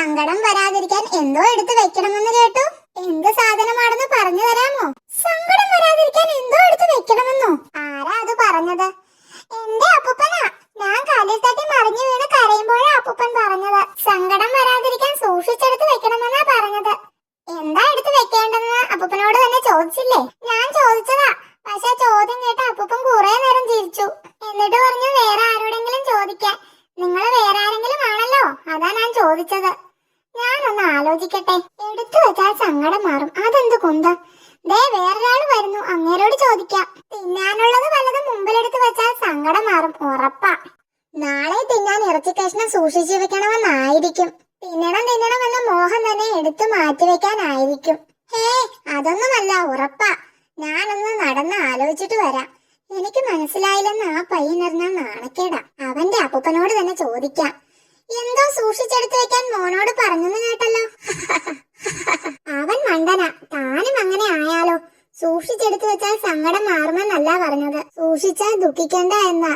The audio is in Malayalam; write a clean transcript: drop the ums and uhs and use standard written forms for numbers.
സങ്കടം വരാതിരിക്കാൻ എന്തോ എടുത്ത് വെക്കണമെന്ന് കേട്ടു. എന്ത് സാധനമാണെന്ന് പറഞ്ഞു തരാമോ? സങ്കടം വരാതിരിക്കാൻ എന്തോ എടുത്ത് വെക്കണമെന്നോ? ആരാ അത് പറഞ്ഞത്? എന്റെ അപ്പൂപ്പനാ. ഞാൻ കാലിൽ തട്ടി മറിഞ്ഞു വീണ് കരയുമ്പോഴാ അപ്പൂപ്പൻ പറഞ്ഞത്. സങ്കടം വരാതിരിക്കാൻ സൂക്ഷിച്ചെടുത്ത് വെക്കണമെന്നാ പറഞ്ഞത്. എന്താ എടുത്ത് വെക്കേണ്ടെന്ന് അപ്പൂപ്പനോട് തന്നെ ചോദിച്ചില്ലേ? ഞാൻ ചോദിച്ചതാ. പക്ഷെ ചോദ്യം കേട്ട് അപ്പൂപ്പൻ കുറെ നേരം ചിരിച്ചു. എന്നിട്ട് പറഞ്ഞു വേറെ ആരോടെങ്കിലും ചോദിക്കാൻ. നിങ്ങൾ വേറെ ആരെങ്കിലും ആണല്ലോ, അതാ ഞാൻ ചോദിച്ചത്. ഞാനൊന്ന് ആലോചിക്കട്ടെ. എടുത്തു വെച്ചാൽ സങ്കടം മാറും. അതെന്ത് കുന്തം. ദേ വേറൊരാള് വരുന്നു, അങ്ങേരോട് ചോദിക്കാം. തിന്നാനുള്ളത് വല്ലതും മുമ്പിലെടുത്ത് വെച്ചാൽ സങ്കടം മാറും, ഉറപ്പാ. നാളെ തിന്നാൻ ഇറച്ചി കഷ്ണം സൂക്ഷിച്ചു വെക്കണമെന്നായിരിക്കും. തിന്നണമെന്ന മോഹം തന്നെ എടുത്തു മാറ്റിവെക്കാനായിരിക്കും. അതൊന്നുമല്ല, ഉറപ്പാ. ഞാനൊന്ന് നടന്ന് ആലോചിച്ചിട്ട് വരാം. എനിക്ക് മനസ്സിലായില്ലെന്ന് ആ പയ്യനറിഞ്ഞാൽ നാണക്കേടാ. അവന്റെ അപ്പൂപ്പനോട് തന്നെ ചോദിക്കാം. എന്തോ സൂക്ഷിച്ചെടുത്ത് വെക്കാൻ മോനോട് പറഞ്ഞെന്ന് കേട്ടല്ലോ. അവൻ മണ്ടനാ. താനും അങ്ങനെ ആയാലോ? സൂക്ഷിച്ചെടുത്ത് വെച്ചാൽ സങ്കടം മാറുമെന്നല്ല പറഞ്ഞത്, സൂക്ഷിച്ചാൽ ദുഃഖിക്കണ്ട എന്നാ.